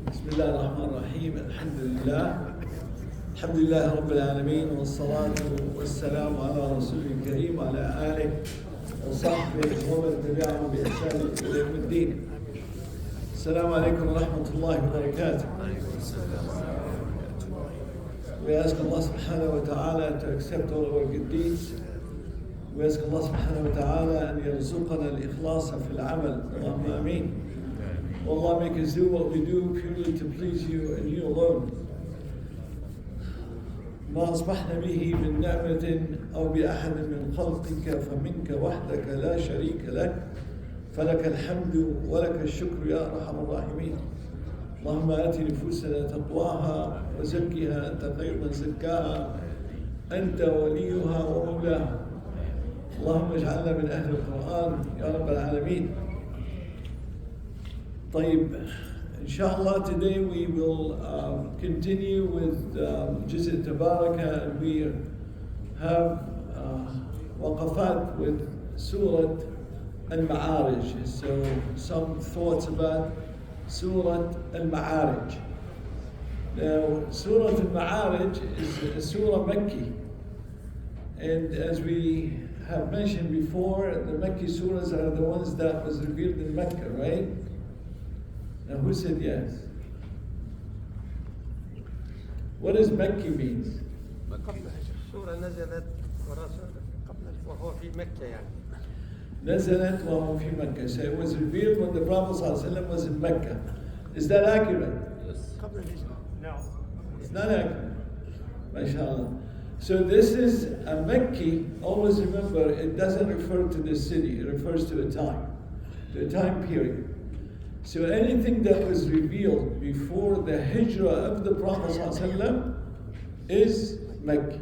بسم الله الرحمن الرحيم. الحمد لله رب العالمين، والصلاة والسلام على رسول الكريم وعلى آله وصحبه ومن تبعهم بإحسان إلى يوم الدين. السلام عليكم ورحمة الله وبركاته. We ask Allah subhanahu wa ta'ala to accept all our good deeds. We ask Allah subhanahu wa ta'ala أن يرزقنا الإخلاص في العمل. اللهم آمين. Allah, make us do what we do purely to please you and you alone. ما أصبحنا به من نعمة أو بأحد من خلقك فمنك وحدك لا شريك لك، فلك الحمد ولك الشكر يا أرحم الراحمين. اللهم آت نفوسنا تقواها وزكها أنت خير من زكاها أنت وليها ومولاها. اللهم اجعلنا من أهل القرآن يا رب العالمين. طيب, inshallah, today we will continue with Juz' Tabaraka, and we have waqafat with Surat Al Ma'arij. So some thoughts about Surat Al Ma'arij. Now, Surat Al Ma'arij is a surah Makki, and as we have mentioned before, the Makki surahs are the ones that was revealed in Mecca, right? Now, who said yes? What does Makki means? سورة نزلت وهو في مكة يعني. نزلت وهو في Mecca. So it was revealed when the Prophet ﷺ was in Mecca. Is that accurate? Yes. No. It's not accurate. MashaAllah. So this is a Makki. Always remember, it doesn't refer to the city. It refers to a time period. So anything that was revealed before the hijrah of the Prophet ﷺ is Makki.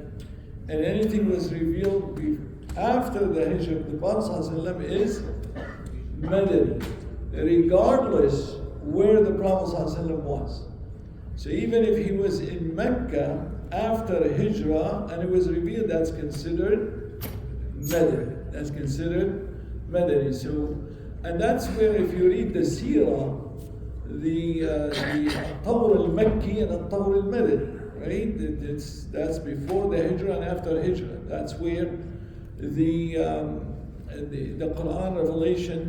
And anything was revealed after the hijrah of the Prophet ﷺ is Madani, regardless where the Prophet ﷺ was. So even if he was in Mecca after hijrah and it was revealed, that's considered Madani. That's considered Madani. So, and that's where, if you read the Seerah, the Tawr al-Makki and the Tawr al-Madani, right? That's before the Hijrah and after Hijrah. That's where the Quran revelation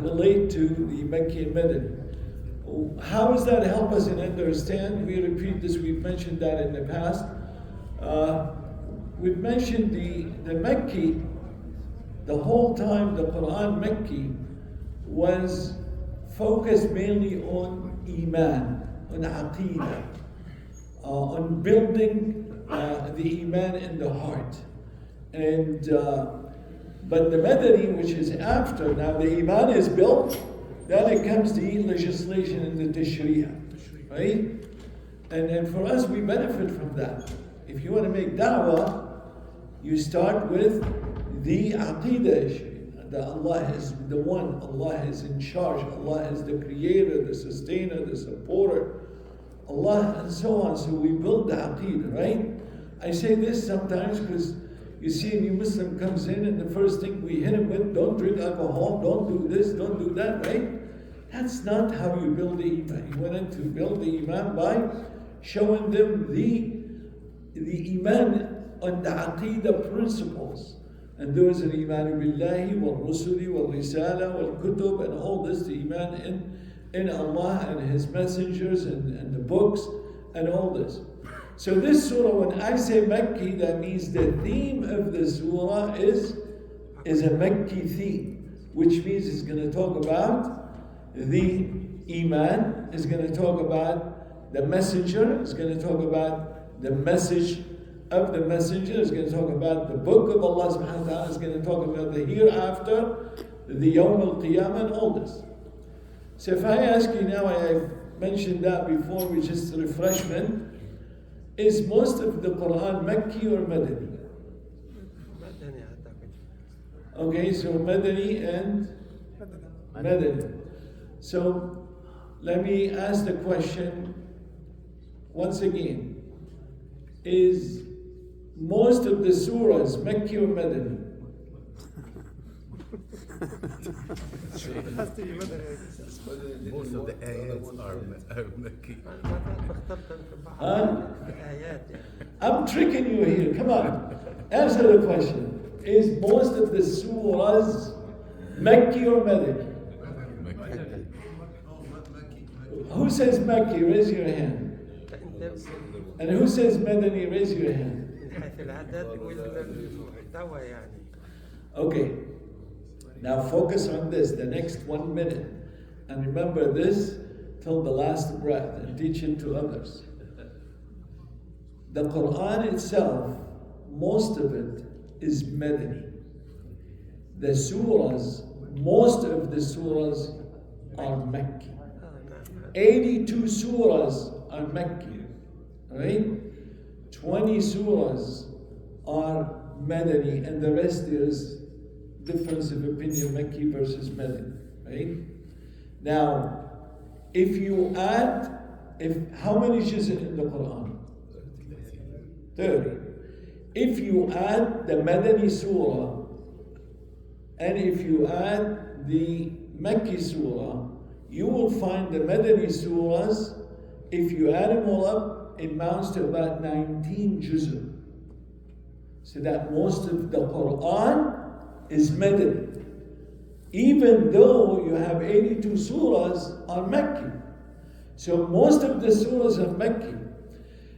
relate to the Makki and Madani. How does that help us in understand? We repeat this, we've mentioned that in the past. We've mentioned the Makki. The whole time the Quran Makki was focused mainly on Iman, on Aqeedah, on building the Iman in the heart. And but the Madani, which is after, now the Iman is built, then it comes the legislation in the Tashri'ah, right? And for us, we benefit from that. If you want to make da'wah, you start with the Aqeedah issue, that Allah is the one, Allah is in charge, Allah is the creator, the sustainer, the supporter, Allah, and so on. So we build the Aqeedah, right? I say this sometimes because you see a new Muslim comes in and the first thing we hit him with, don't drink alcohol, don't do this, don't do that, right? That's not how you build the Iman. You went in to build the Iman by showing them the Iman on the Aqeedah principles. And there is an Iman billahi wal rusuli wal risala wal kutub, and all this, the Iman in Allah and His messengers and the books and all this. So this surah, when I say Makki, that means the theme of the surah is a Makki theme, which means it's going to talk about the Iman, it's going to talk about the messenger, it's going to talk about the message of the messenger, is going to talk about the book of Allah subhanahu wa ta'ala, is going to talk about the hereafter, the Yawm al-Qiyamah, and all this. So if I ask you now, I've mentioned that before, which is refreshment, is most of the Quran Makki or Madani? Okay, so Madani and Madani. So let me ask the question once again. Is most of the surahs Makki or Madani? has to be Madani. Most of the ayats are Makki. ما اخترت أنت بعض Huh? الآيات يعني. I'm tricking you here. Come on. Answer the question. Is most of the surahs Mecca or Madani? Who says Mecca? Raise your hand. أنت And who says Madani? Raise your hand. من حيث العدد والمحتوى يعني. Okay. Now focus on this, the next 1 minute. And remember this till the last breath and teach it to others. The Quran itself, most of it is Madani. The surahs, most of the surahs are Mecca. 82 surahs are Mecca, right? 20 surahs are Madani, and the rest is difference of opinion, Mecca versus Madani, right? Now, if you add, how many juz in the Quran? 30. If you add the Madani surah, and if you add the Mecca surah, you will find the Madani surahs, if you add them all up, it amounts to about 19 juz. So that most of the Quran is Madani. Even though you have 82 surahs are Mecca. So most of the surahs are Mecca.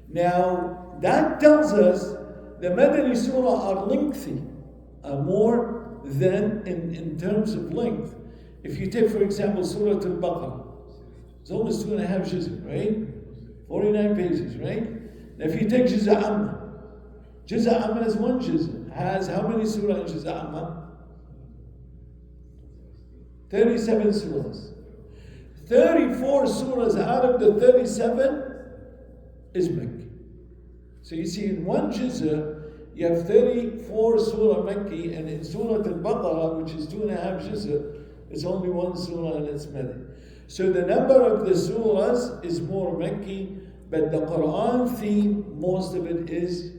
Now that tells us the Madani surah are lengthy, more than in terms of length. If you take, for example, Surat Al Baqarah, it's almost 2.5 juz, right? 49 pages, right? Now if you take Juz Amma, Juz Amma is 1 juz. Has how many surah in Juz Amma? 37 surahs. 34 surahs out of the 37 is Mecca. So you see, in 1 juz, you have 34 surah Mecca, and in Surah Al Baqarah, which is 2.5 juz, it's only 1 surah and it's Mecca. So the number of the surahs is more Mecca, but the Quran theme, most of it is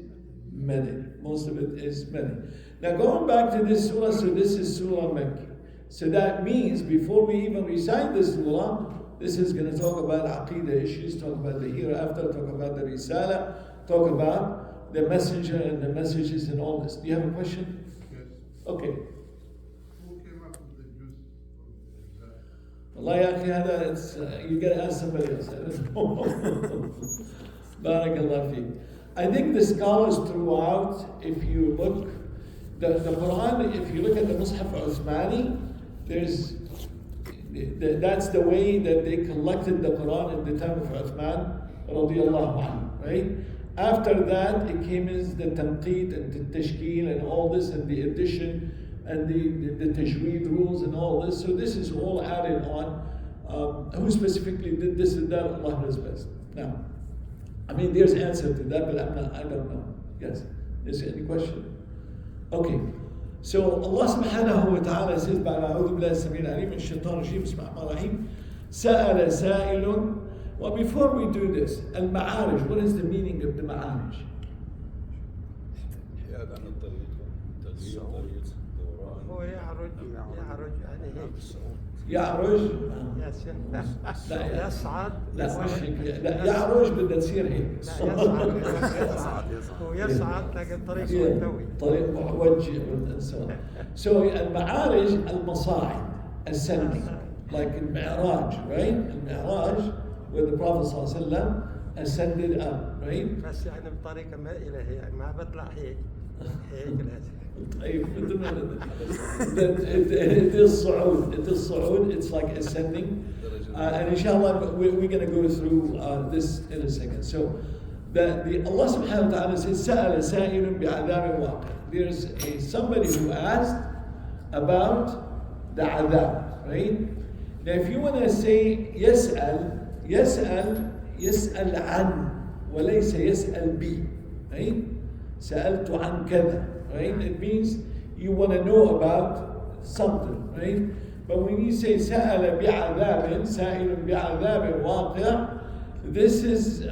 Madani. Most of it is Madani. Now going back to this surah, so this is Surah Mecca. So that means before we even recite this surah, this is going to talk about Aqidah issues, talk about the hereafter, talk about the Risala, talk about the messenger and the messages and all this. Do you have a question? Yes. Okay. Who came up with the juice of that? Allah ya akhi, hada, it's, you got to ask somebody else. I don't know. Barakallah feek. I think the scholars throughout, if you look, the Quran, if you look at the Mus'haf Uthmani, that's the way that they collected the Quran in the time of Uthman, radiallahu anhu, right? After that, it came as the Tanqeed and the Tashkeel and all this, and the addition and the Tajweed rules and all this. So this is all added on. Who specifically did this and that, Allah knows best. Now, I mean, there's answer to that, but I don't know. Yes? Is there any question? Okay. So Allah subhanahu wa ta'ala says, أعوذ بالله السميع العليم من الشيطان الرجيم بسم الله الرحمن الرحيم سأل سائل. Well, before we do this, Al Ma'arij, what is the meaning of the Ma'arij? هو يعرج يعني هيك. يعرج لا يصعد. لا مش هيك. لا يعرج بدها تصير هيك. هو يصعد لكن طريق ملتوي. طريق معوج and so on. So المعارج المصاعد ascending, like المعراج, right? المعراج where the Prophet ﷺ ascended up, right? بس يعني بطريقة ما إلى يعني ما بطلع هيك لازم. طيب it is صعود, it's like ascending, and inshallah we're going to go through this in a second. So the Allah subhanahu wa ta'ala says سأل سائل بعذاب واقع. There's somebody who asked about the adhab, right? Now if you want to say يسأل عن وليس يسأل بي, right? سألت عن كذا, right? It means you want to know about something, right? But when you say سأل بعذاب, سائل بعذاب واقع, this is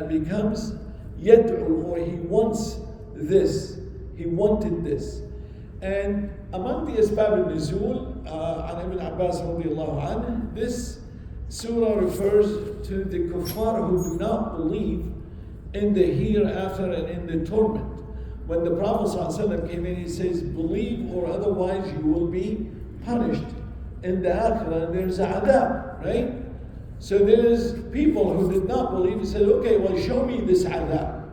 becomes يدعو, or he wants this, he wanted this. And among the Asbab al-Nuzul, عن Ibn Abbas radiallahu anhu, this surah refers to the kuffar who do not believe in the hereafter and in the torment. When the Prophet ﷺ came in, he says, believe or otherwise you will be punished. In the akhirah, there's adab, right? So there's people who did not believe. He said, okay, well, show me this adab.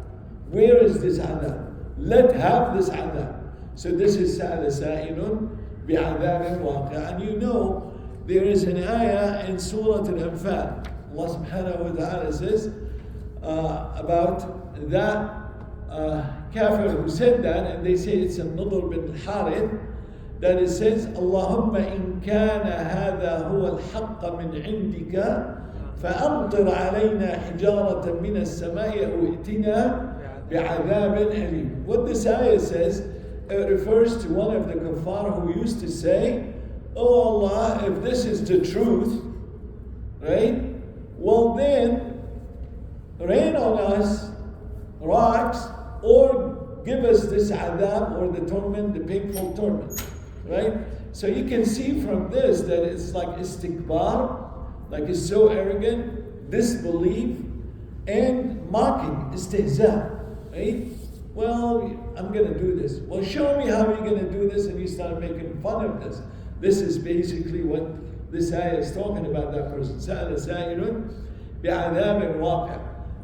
Where is this adab? Let have this adab. So this is Sa'ala Sa'ilun bi'adabin waqi'. And you know, there is an ayah in Surat Al Anfal. Allah subhanahu wa ta'ala says about that kafir who said that, and they say it's a Nadr bin Harith, that it says, Allahumma in kana hadha huwa al-haqqa min indika فأمطر علينا حجارة من السماء أو ائتنا بعذاب أليم. What this ayah says, it refers to one of the kuffar who used to say, oh Allah, if this is the truth, right, well then rain on us rocks or give us this adab or the torment, the painful torment, right? So you can see from this that it's like istikbar, like it's so arrogant, disbelief, and mocking, istihza, right? Well, I'm going to do this. Well, show me how you're going to do this, and you start making fun of this. This is basically what this ayah is talking about, that person. سَأَلَ سَائِلٌ بِعَذَابٍ وَاقِعٍ.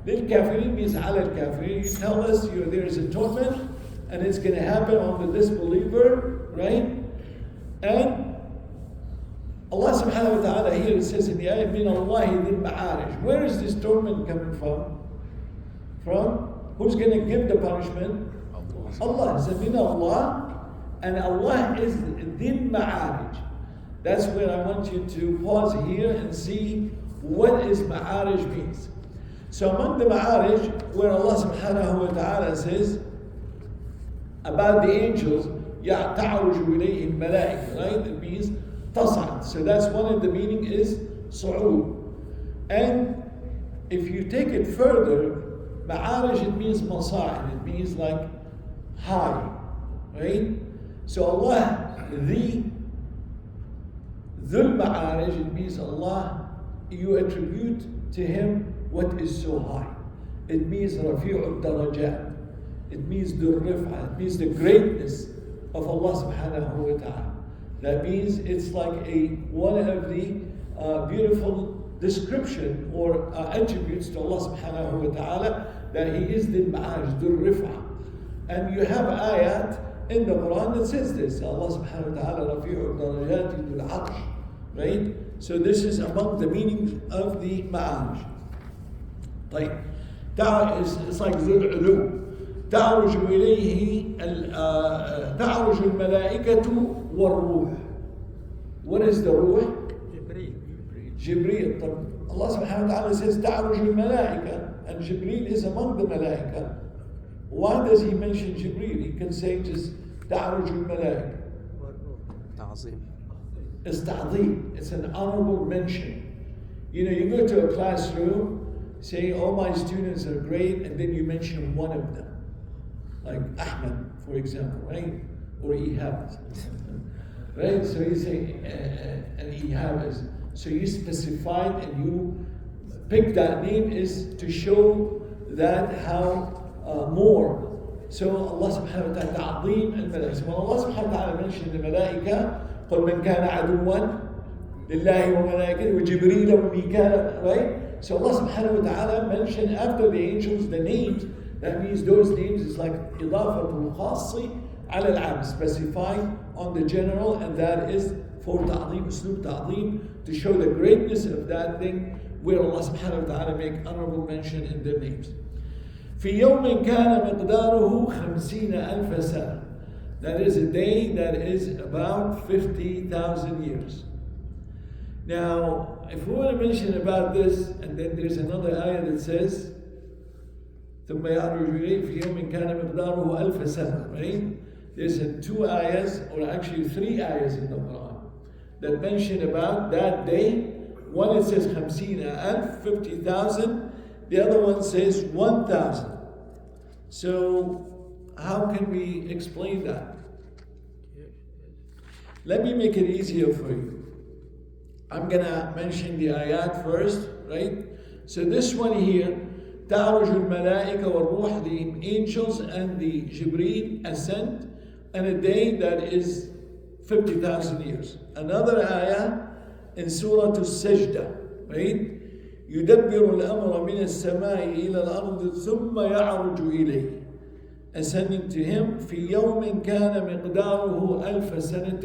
لِلْكَافِرِينَ means عَلَى الْكَافِرِينَ. You tell us there is a torment, and it's going to happen on the disbeliever, right? And Allah subhanahu wa ta'ala here, it says in the ayah, مِنَ اللَّهِ ذِي الْمَعَارِجِ. Where is this torment coming from? From? Who's going to give the punishment? Allah. So min Allah, and Allah is Dhil Ma'arij. That's where I want you to pause here and see what is Ma'arij means. So among the Ma'arij, where Allah subhanahu wa ta'ala says about the angels, يَعْتَعْرُجُ إِلَيْهِ الْمَلَائِكَ, right? It means tas'ad. So that's one of the meaning is su'ud. And if you take it further, Ma'arij, it means masa'id, it means like high, right? So Allah, the Dhul Ma'arij, it means Allah, you attribute to Him what is so high. It means Rafi'ul Darajat. It means Dhul Rif'ah. It means the greatness of Allah subhanahu wa ta'ala. That means it's like one of the beautiful description or attributes to Allah subhanahu wa ta'ala, that He is the Ma'arij, the Rif'ah. And you have ayat in the Quran that says this. Allah subhanahu wa ta'ala, Rafi'u darajati bil arsh. Right? So this is among the meanings of the Ma'arij. طيب. It's like ذو العلو. تعرج إليه تعرج الملائكة والروح. What is the ruh? Jibreel. Allah subhanahu wa ta'ala says تعرج الملائكة, and Jibreel is among the Malaika. Why does He mention Jibreel? He can say just تعرج الملائكة. تعظيم. It's ta'zim. It's an honorable mention. You know, you go to a classroom, say all my students are great, and then you mention one of them, like Ahmed, for example, right? Or Ihab, right? So you say and Ihab is. So you specified and you pick that name is to show that how more. So Allah subhanahu wa ta'ala ta'zim al-malaika. When Allah subhanahu wa ta'ala mentioned the malaika, قل من كان عدوا لله وملائكته وجبريل وميكال, right? So Allah subhanahu wa ta'ala mentioned after the angels the names. That means those names is like إضافة الخاص على العام, specified on the general, and that is for ta'zim, uslub ta'zim, to show the greatness of that thing, where Allah subhanahu wa ta'ala make honorable mention in their names. في يوم كان مقداره 50,000 سنة. That is a day that is about 50,000 years. Now, if we want to mention about this, and then there's another ayah that says, ثم يعرج إليه في يوم كان مقداره 1000 سنة, right? There's two ayahs, or actually three ayahs in the Quran that mention about that day. One it says 50,000, 50,000. The other one says 1,000. So how can we explain that? Let me make it easier for you. I'm gonna mention the ayat first, right? So this one here, تعرج الملائكة والروح, the angels and the Jibreel ascend on a day that is 50,000 years. Another ayah in Surah Al-Sajdah, right? يدبر الأمر من السماء إلى الأرض ثم يعرج إليه, ascending to him في يوم كان مقداره ألف سنة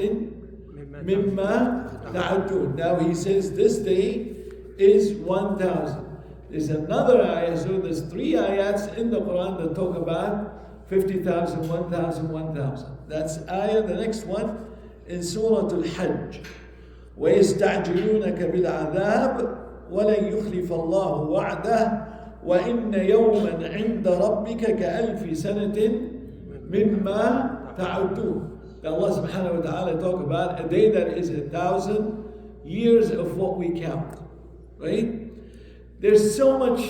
مما تعدون. Now he says this day is 1,000. There's another ayah, so there's 3 ayats in the Quran that talk about 50,000, 1,000, 1,000. That's ayah, the next one in Surah Al-Hajj. وَيَسْتَعْجِلُونَكَ بِالْعَذَابِ وَلَنْ يُخْلِفَ اللَّهُ وَعْدَهُ وَإِنَّ يَوْمًا عِنْدَ رَبِّكَ كَأَلْفِ سَنَةٍ مِمَّا تَعُدُّونَ. Allah subhanahu wa ta'ala talk about a day that is 1,000 years of what we count, right? There's so much,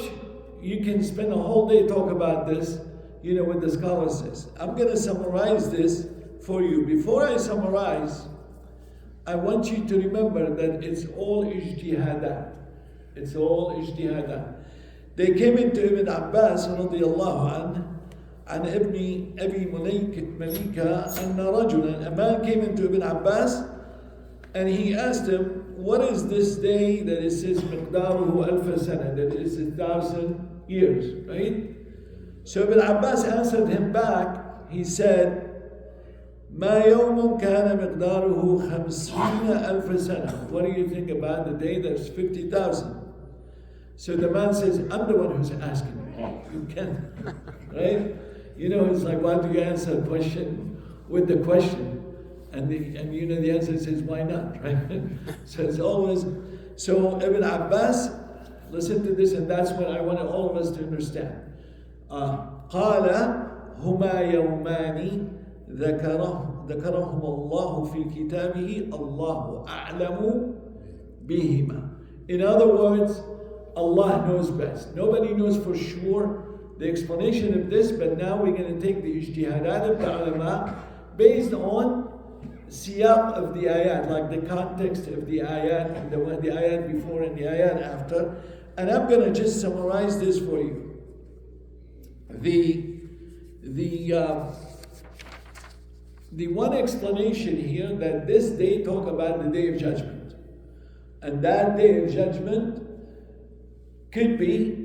you can spend a whole day talk about this, you know, what the scholar says. I'm going to summarize this for you. Before I summarize, I want you to remember that it's all ijtihadat. It's all ijtihadat. They came into Ibn Abbas radiallahu anhu, عن ابن أبي مليكة أن رجلا, a man came into Ibn Abbas and he asked him, what is this day that it says مقداره ألف سنة, that is 1,000 years, right? So Ibn Abbas answered him back, he said, ما يوم كان مقداره 50,000 سنة. What do you think about the day that's 50,000? So the man says, I'm the one who's asking you. You can, right? You know, it's like, why do you answer a question with the question? And you know the answer says, why not, right? So it's always, so Ibn Abbas, listen to this, and that's what I want all of us to understand. قال هما يومان ذكرهم الله في كتابه الله أعلم بهما. In other words, Allah knows best. Nobody knows for sure the explanation of this, but now we're going to take the ijtihadat of the ulama based on siyaq of the ayat, like the context of the ayat, and the ayat before and the ayat after. And I'm going to just summarize this for you. The one explanation here that this day talk about the day of judgment, and that day of judgment could be,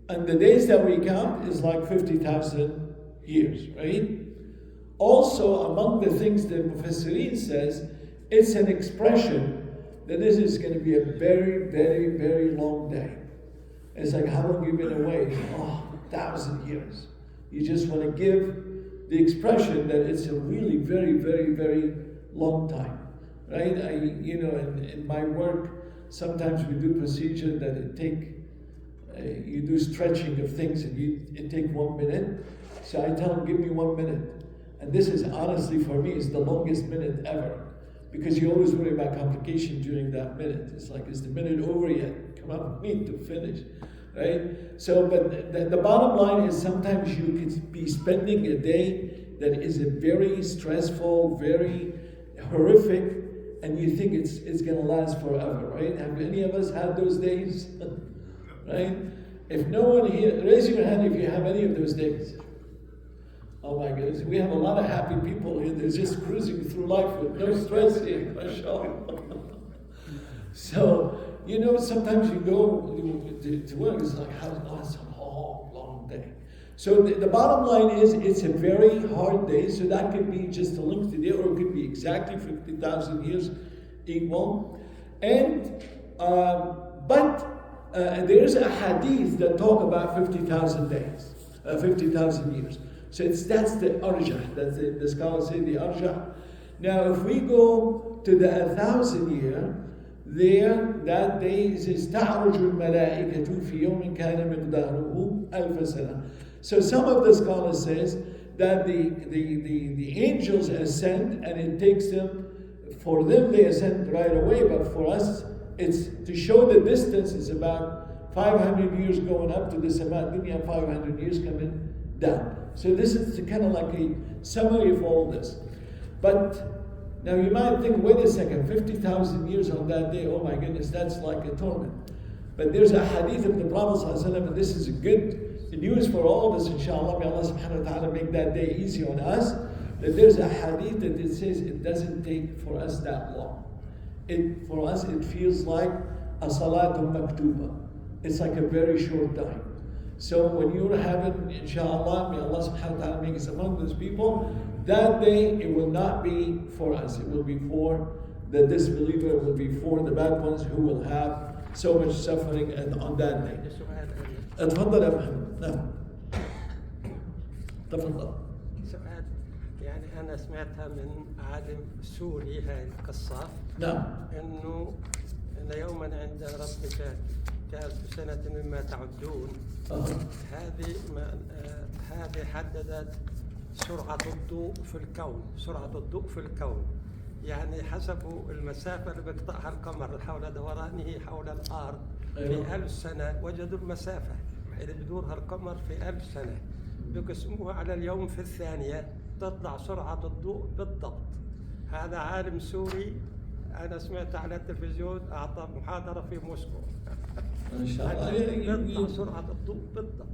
and the days that we count is like 50,000 years, right? Also, among the things that Mufassirin says, it's an expression that this is going to be a very, very, very long day. It's like, how long have you been away? Oh, 1,000 years. You just want to give the expression that it's a really very, very, very long time, right? In my work, sometimes we do procedure that you do stretching of things and it take 1 minute. So I tell them, give me 1 minute. And this is honestly for me is the longest minute ever, because you always worry about complication during that minute. It's like, is the minute over yet? Come on, we need to finish, right? So, but the bottom line is sometimes you could be spending a day that is a very stressful, very horrific, and you think it's going to last forever, right? Have any of us had those days? Right? If no one here, raise your hand if you have any of those days. Oh my goodness, we have a lot of happy people here. They're just cruising through life with no stress here, mashallah. So, you know, sometimes you go to work, it's like, it's a long, long day. So the bottom line is, it's a very hard day, so that could be just a lengthy day, or it could be exactly 50,000 years equal. And, there's a hadith that talk about 50,000 days, 50,000 years. So that's the arjah, that's the scholars say the arjah. Now if we go to the 1,000 year, there, that day is تعرج الملائكة في يوم كان مقداره ألف سنة. So some of the scholars says that the angels ascend and it takes them, for them they ascend right away, but for us it's to show the distance is about 500 years going up to the Sama Dunya, 500 years coming down. So this is kind of like a summary of all this. But Now you might think, wait a second, 50,000 years on that day, oh my goodness, that's like a torment. But there's a hadith of the Prophet ﷺ, and this is good news for all of us, inshallah. May Allah subhanahu wa ta'ala make that day easy on us. That there's a hadith that it says it doesn't take for us that long. For us, it feels like a salatul maktuba. It's like a very short time. So when you're having, inshallah, may Allah subhanahu wa ta'ala make us among those people, that day it will not be for us. It will be for the disbeliever, it will be for the bad ones who will have so much suffering on that day. اتفضل يا محمد. نعم. تفضل. سؤال يعني أنا سمعتها من عالم سوري هاي القصة. نعم. إنه إن يوما عند ربك كألف سنة مما تعدون. هذه حددت سرعة الضوء في الكون، سرعة الضوء في الكون. يعني حسبوا المسافة اللي بيقطعها القمر حول دورانه حول الأرض في 1000 سنة، وجدوا المسافة اللي بدورها القمر في 1000 سنة، بيقسموها على اليوم في الثانية تطلع سرعة الضوء بالضبط. هذا عالم سوري أنا سمعت على التلفزيون أعطى محاضرة في موسكو. ما شاء الله. تطلع سرعة الضوء بالضبط.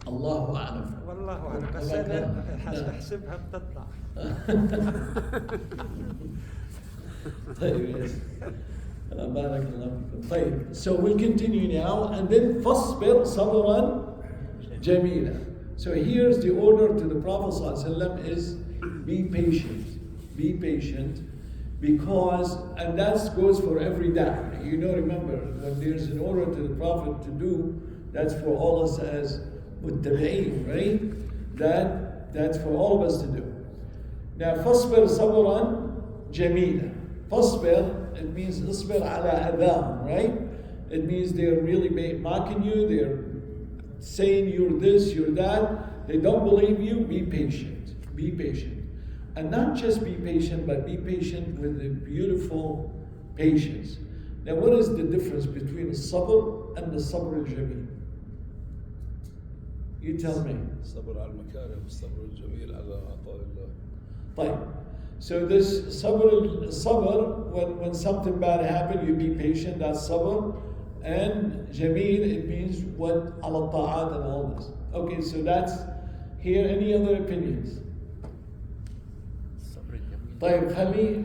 الله أعلم. والله أعلم، بس أنا أحسبها بتطلع. طيب. بارك الله فيكم. طيب. So we'll continue now, and then فاصبر صبرا جميلا. So here's the order to the Prophet ﷺ is be patient. Be patient. Because, and that goes for every da'wah. You know, remember, when there's an order to the Prophet to do, that's for all of us as muttabi'een, right? That's for all of us to do. Now, فَاصْبِرْ صَبْرًا جَمِيلًا. فَاصْبِرْ, it means اصبر على أذاهم, right? It means they're really mocking you, they're saying you're this, you're that. They don't believe you, be patient. Be patient. And not just be patient, but be patient with a beautiful patience. Now, what is the difference between the sabr and the sabr al-jameel? You tell me. الصبر على المكاره والصبر الجميل على عطاء الله. طيب. So this sabr, when something bad happens, you be patient, that's sabr. And jameel, it means what? Ala ta'at and all this. Okay, so that's here. Any other opinions? طيب,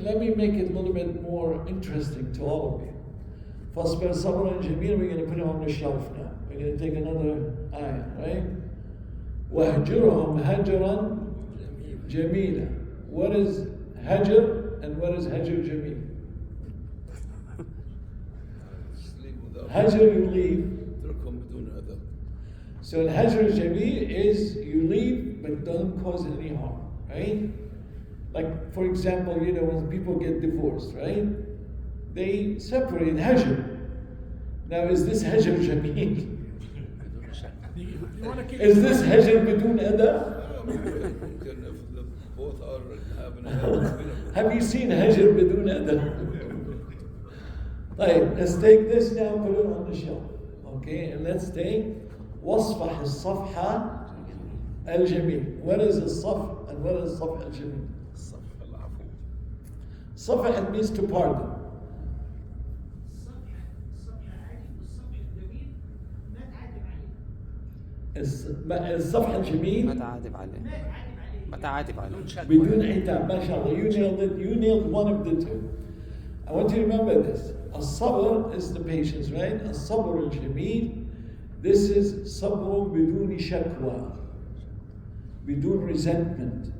let me make it a little bit more interesting to all of you. فاصبر صبرا جميلا, we're going to put it on the shelf now. We're going to take another ayah, right? وَهْجُرْهُمْ هَجْرًا جَمِيلًا. What is hajr and what is hajr jameel? Hajr, you leave. So hajr jameel is you leave but don't cause any harm, right? Like, for example, you know, when people get divorced, right? They separate hajr. Now, is this hajr jameel? Is this hajr بدون أدب? Have you seen hajr بدون أدب? Right, let's take this now, put it on the shelf. Okay, and let's take واصفح الصفحة الجميل. What is الصفح and what is الصفح الجميل? صفح, it means to pardon. الصفح الجميل ما تعاتب عليه. ما تعاتب عليه. بدون عتاب. ما شاء الله, you nailed it. You nailed one of the two. I want you to remember this. الصبر is the patience, right? الصبر الجميل. This is صبر بدون شكوى, بدون resentment.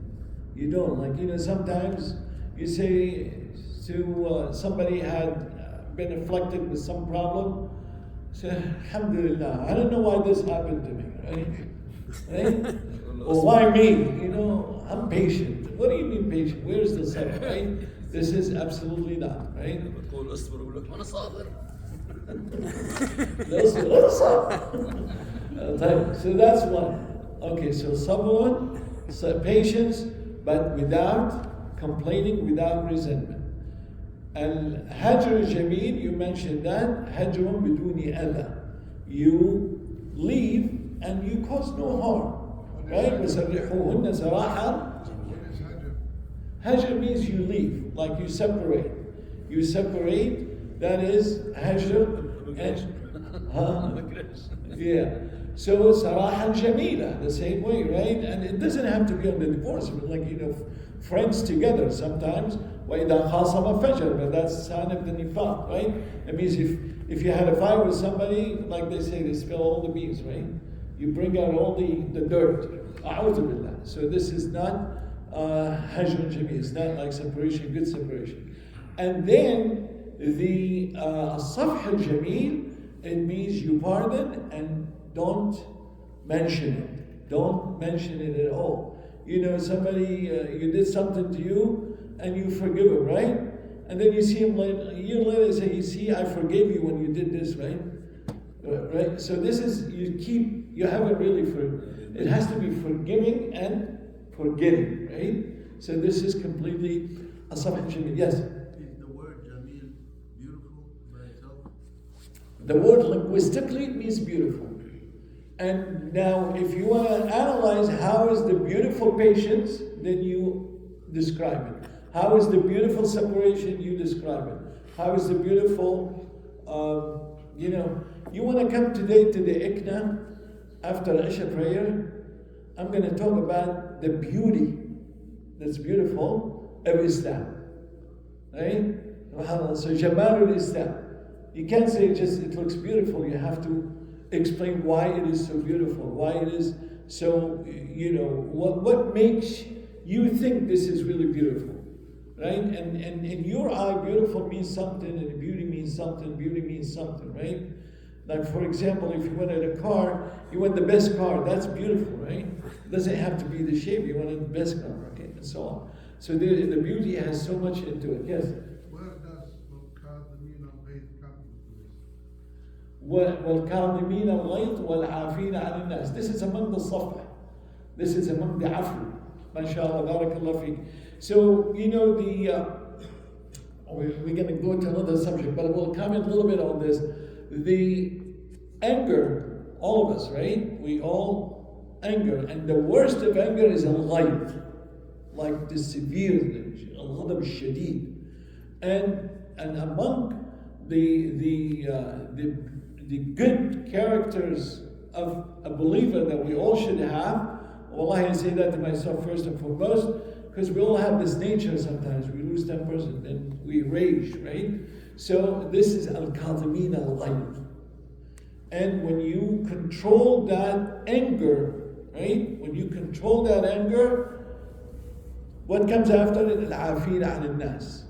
You don't, like, you know, sometimes you say to somebody had been afflicted with some problem, say, Alhamdulillah, I don't know why this happened to me, right? Or why me? You know, I'm patient. What do you mean patient? Where's the sabr, right? This is absolutely not, right? So that's one. Okay, so sabrun, so patience, but without complaining, without resentment. Al-hajr jameel, you mentioned that. Hajrun biduni adha. You leave and you cause no harm. Right? وَسَرِّحُوهُنَّ سَرَاحًا. Hajr means you leave, like you separate. You separate, that is hajr. Yeah. So sarahan jamila, the same way, right? And it doesn't have to be on the divorce, but like, friends together sometimes. وَإِذَا خَاصَمَ فَجَرَ, but that's sign of the nifaq, right? It means if you had a fight with somebody, like they say, they spill all the beans, right? You bring out all the dirt. A'udhu billah. So this is not hajr jamil. It's not like separation, good separation. And then the safh al-jamil, it means you pardon and don't mention it. Don't mention it at all. Somebody, you did something to you, and you forgive him, right? And then you see him later, a year later, you say, you see, I forgave you when you did this, right? Right? So this is, you haven't really, it has to be forgiving and forgetting, right? So this is completely a safh jamil. Yes? Is the word Jamil beautiful by itself? The word linguistically means beautiful. And now, if you want to analyze how is the beautiful patience, then you describe it. How is the beautiful separation, you describe it. How is the beautiful, you want to come today to the Ikna after Isha prayer, I'm going to talk about the beauty that's beautiful of Islam. Right? So Jamalul Islam. You can't say just it looks beautiful, you have to explain why it is so beautiful, why it is so, what makes you think this is really beautiful, right? And in your eye, beautiful means something, and beauty means something, right? Like, for example, if you wanted a car, you want the best car, that's beautiful, right? It doesn't have to be the shape, you want the best car, okay, and so on. So the beauty has so much into it, yes? Where does Qadimina al-Ghayth come into this? وَالْكَاظِمِينَ الْغَيْظَ وَالْعَافِينَ عَنِ النَّاسِ. This is among the safh. This is among the afu. MashaAllah, barakallah fiqh. So, we're going to go to another subject, but we'll comment a little bit on this. The anger, all of us, right? We all anger. And the worst of anger is al-ghayth, like the severe, al-ghadab al-shadid. And among the good characters of a believer that we all should have, wallahi, I say that to myself first and foremost, because we all have this nature sometimes. We lose tempers and we rage, right? So this is al-kadhimin al-ghayth. And when you control that anger, right? When you control that anger, what comes after it? Al-afin al-nas.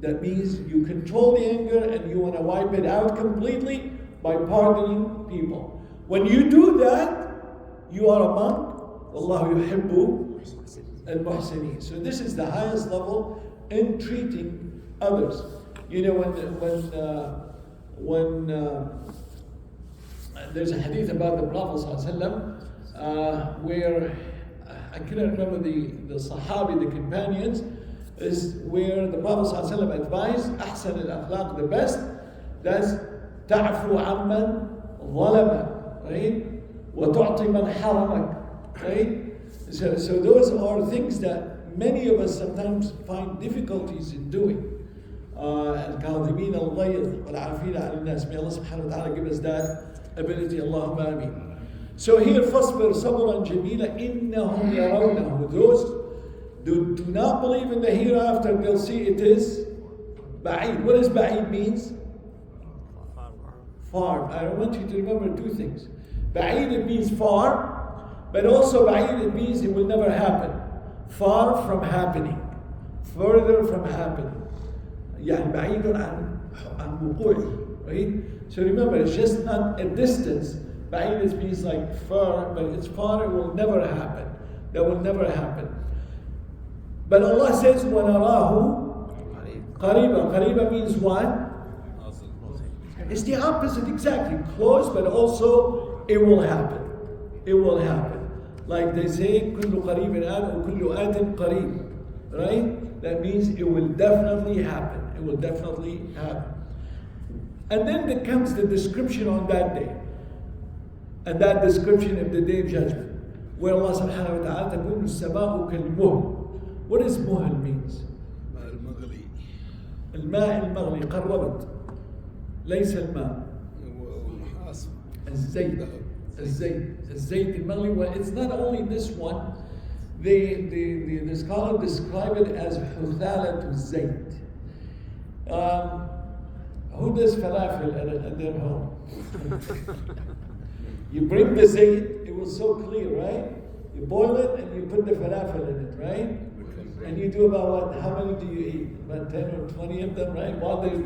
That means you control the anger and you want to wipe it out completely by pardoning people. When you do that, you are among Allahu yuhibbu al-muhsinin. So this is the highest level in treating others. When there's a hadith about the Prophet ﷺ, where I cannot remember the Sahabi, the companions, is where the Prophet ﷺ advised أحسن الأخلاق, the best, that's تعفو عمن ظلمك, right? وتعطي من حرمك, right? So those are things that many of us sometimes find difficulties in doing. الكاظمين الغيظ والعافين عن الناس. May Allah subhanahu wa ta'ala give us that ability. Allahumma ameen. So here, فاصبر صبرا جميلا إنهم يرونه. Those do not believe in the hereafter, they'll see it is ba'id. What does ba'id means? Far. I want you to remember two things. Ba'id, it means far, but also ba'id, it means it will never happen. Far from happening. Further from happening. يعني بعيد عن وقوعه, right? So remember, it's just not a distance. Ba'id means like far, but it's far, it will never happen. That will never happen. But Allah says, وَنَرَاهُ قَرِيبًا. قَرِيبًا means what? It's the opposite, exactly. Close, but also it will happen. It will happen. Like they say, كُلُّ قَرِيبٍ آتٍ وَكُلُّ آتٍ قَرِيبٍ. Right? That means it will definitely happen. It will definitely happen. And then there comes the description on that day. And that description of the day of judgment. Where Allah subhanahu wa ta'ala تَكُونُ السَّمَاءُ كَالْمُهْلِ. What does muhl means? ماء المغلي الماء المغلي قربت ليس الماء والنحاس الزيت الزيت المغلي. Well, it's not only this one. The scholar describe it as حثالة الزيت. Who does falafel at their home? You bring the zayt, it was so clear, right? You boil it and you put the falafel in it, right? And you do about what? How many do you eat? About 10 or 20 of them, right? While they're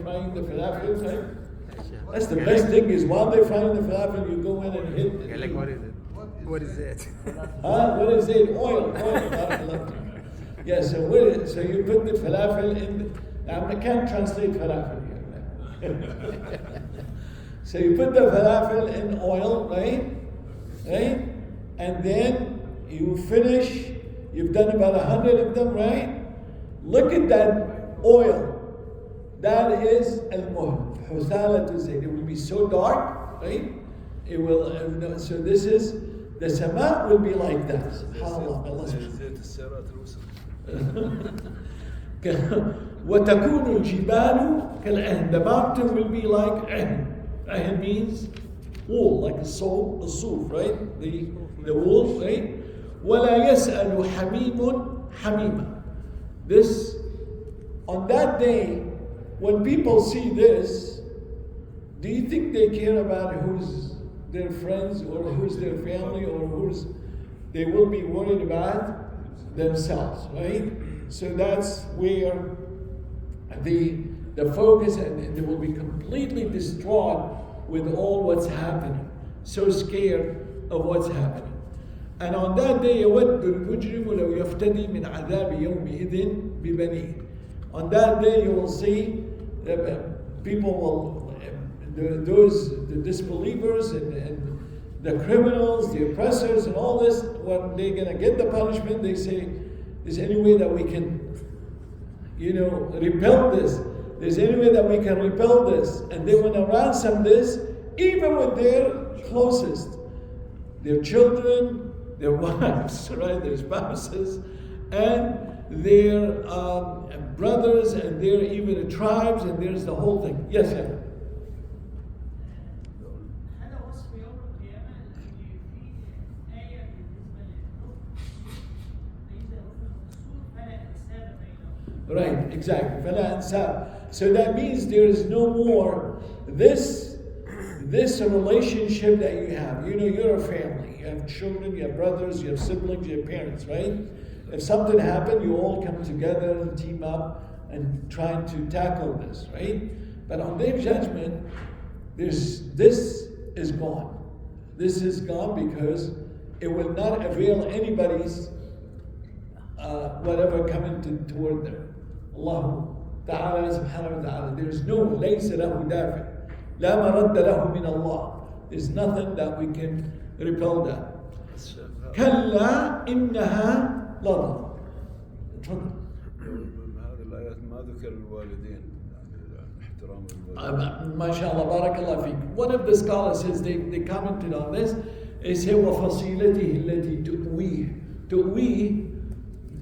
frying the falafel, right? That's the best thing is while they're frying the falafel, you go in and hit. Yeah, like what is it? What is it? Huh? What is it? Oil. Yeah, so so you put the falafel in. Now I can't translate falafel here. So you put the falafel in oil, right? Right? And then you finish. You've done about 100 of them, right? Look at that oil. That is al-muhl. Husalat al-zayd. It will be so dark, right? It will. So this is the sama will be like that. SubhanAllah. زيت السيارات الوسط. وتكون الجبال كالعهن. The mountain will be like عهن. عهن means wool, like a soof, right? The wool, right? ولا يسأل حميم حميما. This, on that day, when people see this, do you think they care about who's their friends or who's their family or they will be worried about themselves, right? So that's where the focus, and they will be completely distraught with all what's happening, so scared of what's happening. And on that day, يود المجرم لو يفتدي من عذاب يومئذ ببنيه. On that day, you will see that people will, the disbelievers and the criminals, the oppressors, and all this, when they're going to get the punishment, they say, "Is there any way that we can, repel this? There's any way that we can repel this?" And they want to ransom this, even with their closest, their children, their wives, right, their spouses, and their brothers, and their even tribes, and there's the whole thing. Yes, sir. هذا وصف يوم القيامة اللي فيه آية بالنسبة للحكم فإذا هم مقصود فلا حساب بينهم. Right, exactly. فلا أنساب. So that means there is no more this relationship that you have. You're a family. You have children, you have brothers, you have siblings, you have parents, right? If something happened, you all come together and team up and try to tackle this, right? But on Day of Judgment, this is gone. This is gone because it will not avail anybody's whatever coming toward them. Allah Ta'ala subhanahu wa ta'ala. There's no ليس له دافع. لا مرد له من الله. There's nothing that we can repel that. كلا إنها لظى. هذه الآيات ما ذكر الوالدين احترام الوالدين. ما شاء الله بارك الله فيك. One of the scholars says they commented on this. They say وفصيلته التي تؤويه.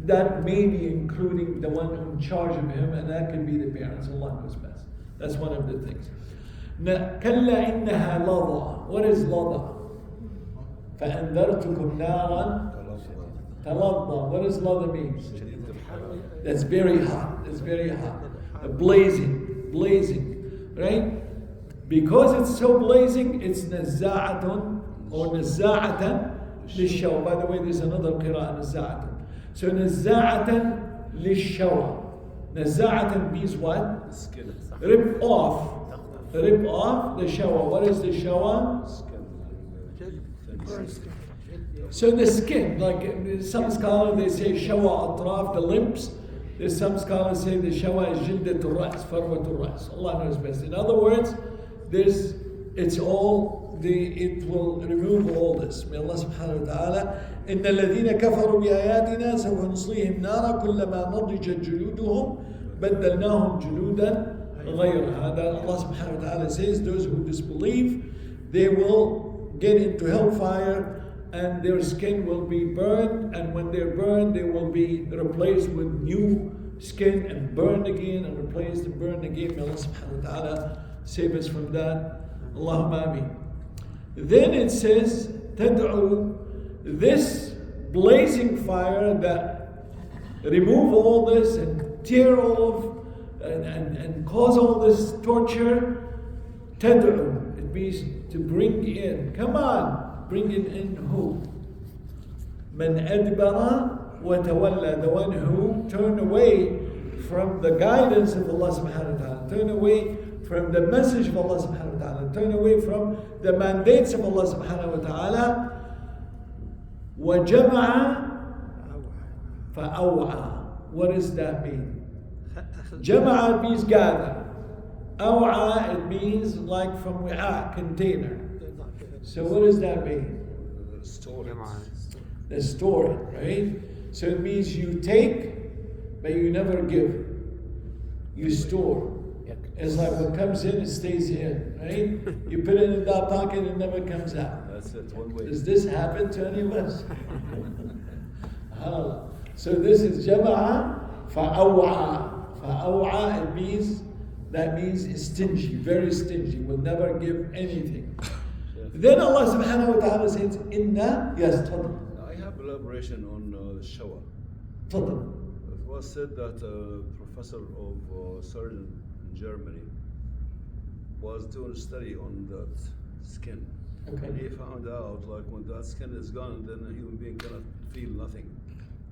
That may be including the one in charge of him, and that can be the parents. Allah knows best. That's one of the things. كلا إنها لظى. What is لظى? فأنذرتكم نارا تلظى. What does لظى mean? That's very hot. It's very hot. Blazing, right? Because it's so blazing, it's نزاعة or نزاعة للشوى. By the way, there's another قراءة نزاعة. So نزاعة للشوى. نزاعة means what? Skin. Rip off the shower. What is the shower? So the skin, like some scholars they say shower atraf, the limbs. There's some scholars say the shower is jildat al-ras, farwat al-ras. Allah knows best. In other words, it will remove all this. May Allah subhanahu wa ta'ala. إن الذين كفروا بآياتنا سوف نصليهم نارا كلما نضجت جلودهم بدلناهم جلودا غيرها. That Allah subhanahu wa ta'ala says those who disbelieve, they will get into hellfire and their skin will be burned, and when they're burned, they will be replaced with new skin and burned again and replaced and burned again. May Allah subhanahu wa ta'ala save us from that. Allahumma ameen. Then it says, تدعو, this blazing fire that remove all this and tear off and cause all this torture. تدعو, it means to bring in. Come on, bring in who? من أدبر وتولى, the one who turned away from the guidance of Allah subhanahu wa ta'ala, turn away from the message of Allah subhanahu wa ta'ala, turn away from the mandates of Allah subhanahu wa ta'ala. وَجَمَعَ فَأَوْعَى. What does that mean? Jama'a means gather. Aw'a, it means like from wi'a, container. So what does that mean? Story. The story, right? So it means you take, but you never give. You store. It's like what comes in, it stays in, right? You put it in that pocket, it never comes out. That's it, one way. Does this happen to any of us? So this is jama'a fa'aw'a. Fa'aw'a, it means, that means stingy, very stingy, will never give anything. Then Allah subhanahu wa ta'ala says, Inna, yes, tafadhal. I have elaboration on the shower. Tafadhal. It was said that a professor of surgeon in Germany was doing a study on that skin. Okay. And he found out like when that skin is gone, then a human being cannot feel nothing.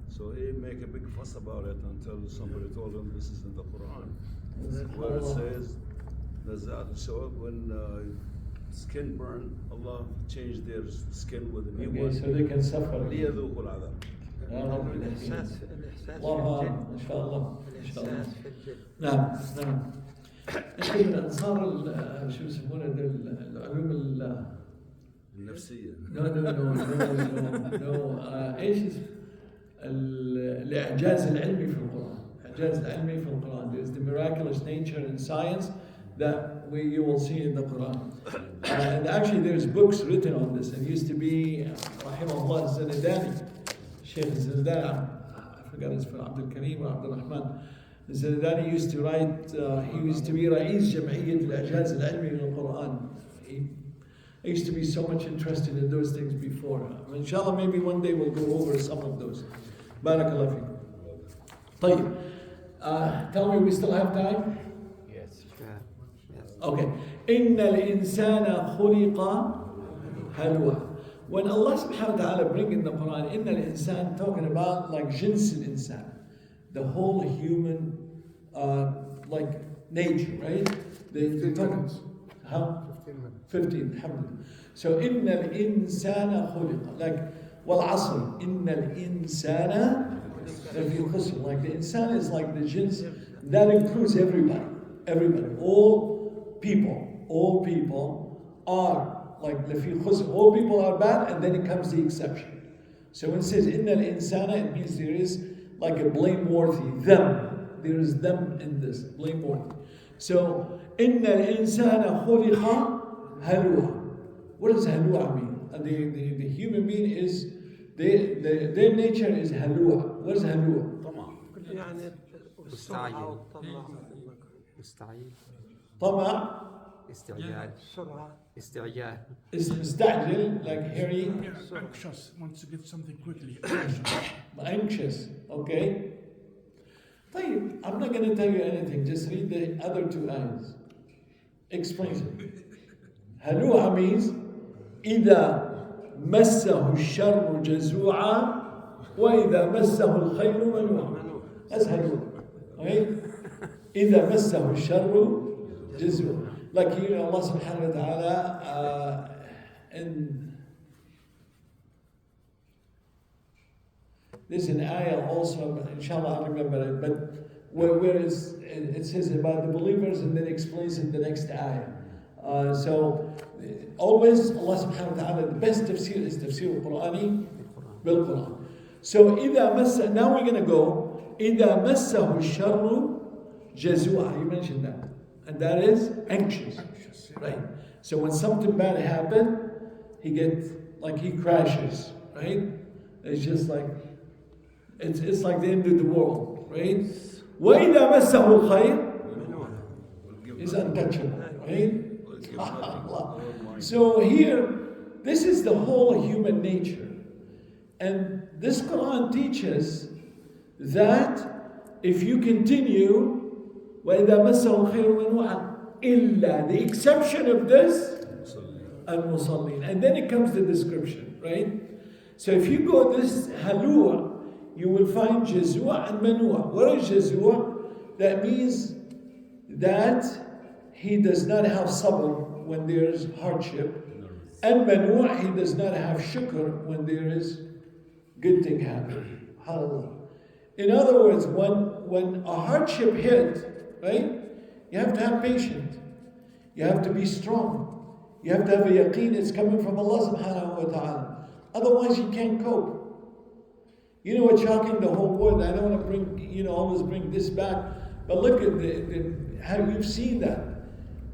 So he make a big fuss about it until somebody told him this is in the Quran, where it says that so when skin burn, Allah changed their skin with a new Okay, one. so they can suffer. ليذوقوا العذاب. الإحساس الله في ما شاء الله ما شاء الله. الإحساس في الجلد. نعم نعم. انت من انصار شو يسمونه العلوم النفسية. نو ايش الاعجاز العلمي في القران. الاعجاز العلمي في القران. There's the miraculous nature in science that you will see in the Quran. And actually there's books written on this. It used to be rahimahullah الزنداني, Sheikh الزنداني, I forgot his name, Abdul Karim or Abdul Rahman. الزنداني used to write, he used to be رئيس جمعية الإعجاز العلمي من القرآن. I used to be so much interested in those things before. Inshallah, maybe one day we'll go over some of those. Barakallah fikum. طيب. Tell me, we still have time? Yes. Okay. إن الإنسان خلق هلوعا. When Allah subhanahu wa ta'ala bring in the Quran, إن الإنسان, talking about like جنس الإنسان, the whole human like nature, right? They talking, how? 15, alhamdulillah. So إن الإنسان خلق, like والعصر إن الإنسان لفي خسر. Like the insan is like the jins, that includes everybody, all people are like لفي خسر. All people are bad, and then it comes the exception. So when it says إن الإنسان, it means there is like a blameworthy, them. There is them in this, blameworthy. So إن الإنسان خلق هلوعا. What does هلوعا mean? The human being is, their nature is هلوعا. What is هلوعا? يعني السرعة والطمع. مستعجل. طمع. استعجال. السرعة. استعجال. مستعجل, like hurry. Anxious, wants to get something quickly. Anxious, okay. طيب, I'm not going to tell you anything, just read the other two ayahs. Explains it. هلوعا means إذا مسه الشر جزوعا وإذا مسه الخير منوعا. That's هلوعا. Okay? إذا مسه الشر جزوعا. Like here Allah subhanahu wa ta'ala in there's an ayah also, inshallah I'll remember it, but where it says about the believers and then explains in the next ayah. So always Allah subhanahu wa ta'ala, the best tafsir is tafsir al-Qur'ani bil-Qur'an. So إذا مس, now we're going to go إذا مسه الشر جزوعا. You mentioned that. And that is anxious. Right. So when something bad happened, he gets like he crashes, right? It's just like, it's like the end of the world, right? وَإِذَا مَسَّهُ الْخَيْرُ He's untouchable, right? So here, this is the whole human nature. And this Quran teaches that if you continue, وَإِذَا مَسَّهُ الْخَيْرُ مَنُوعًا إِلَّا The exception of this, al-musallin. And then it comes the description, right? So if you go this halua, you will find jazua and manua. What is jazua? That means that he does not have sabr when there is hardship. And manua, he does not have shukr when there is good thing happening. Hallelujah. In other words, when a hardship hits, right, you have to have patience. You have to be strong. You have to have a yaqeen it's coming from Allah subhanahu wa ta'ala. Otherwise you can't cope. You know what's shocking the whole world? I don't want to bring, always bring this back, but look at how you've seen that.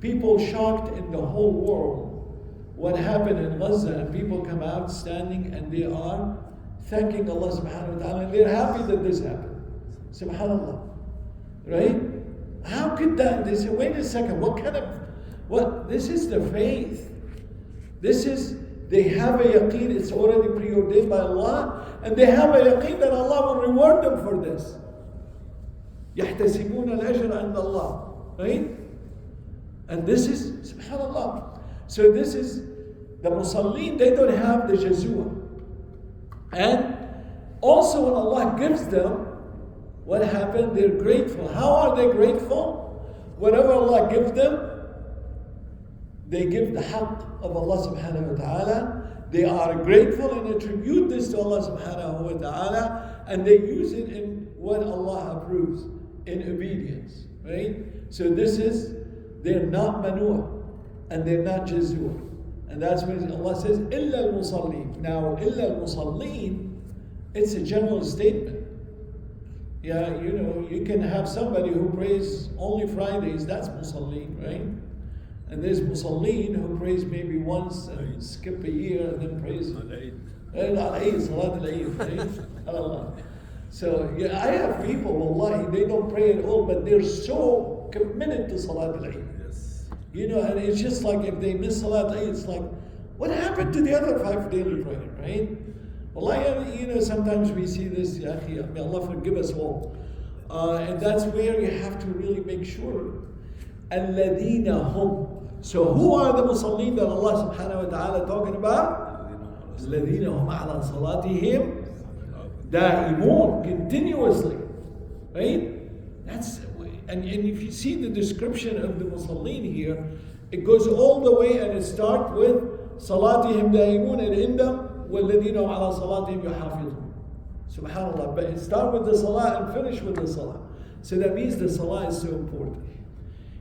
People shocked in the whole world what happened in Gaza, and people come out standing and they are thanking Allah subhanahu wa ta'ala, and they're happy that this happened. Subhanallah. Right? How could that? They say, wait a second, what? This is the faith. They have a yaqeen, it's already preordained by Allah, and they have a yaqeen that Allah will reward them for this. يَحْتَسِبُونَ الْأَجْرَ عِنْدَ اللَّهِ. Right? And this is, subhanallah. So this is, the musallin, they don't have the jazua. And also when Allah gives them, what happened? They're grateful. How are they grateful? Whatever Allah gives them, they give the haqq of Allah subhanahu wa ta'ala. They are grateful and attribute this to Allah subhanahu wa ta'ala, and they use it in what Allah approves, in obedience. Right? So they're not manua, and they're not jazua. And that's when Allah says, إِلَّا الْمُصَلِّينَ. Now, إِلَّا الْمُصَلِّينَ, it's a general statement. Yeah, you can have somebody who prays only Fridays, that's musallin, right? And there's musallin who prays maybe once and skip a year and then prays Al-Eid, Salat Al-Eid, right? So, yeah, I have people, wallahi, they don't pray at all, but they're so committed to Salat Al-Eid. Yes. And it's just like if they miss Salat Al-Eid, it's like, what happened to the other 5 daily prayer, right? Wallahi, sometimes we see this, ya akhi, may Allah forgive us all. And that's where you have to really make sure. الَّذِينَ هُمْ. So who are the musallin that Allah subhanahu wa ta'ala talking about? الَّذِينَ هُمْ عَلَى صَلَاتِهِمْ دَائِمُونَ. Continuously. Right? And if you see the description of the musallin here, it goes all the way and it starts with صَلَاتِهِمْ دَائِمُونَ and end up وَالَّذِينَ هُمْ عَلَى صَلَاتِهِمْ يُحَافِظُونَ. Subhanallah. But it starts with the salah and finish with the salah. So that means the salah is so important.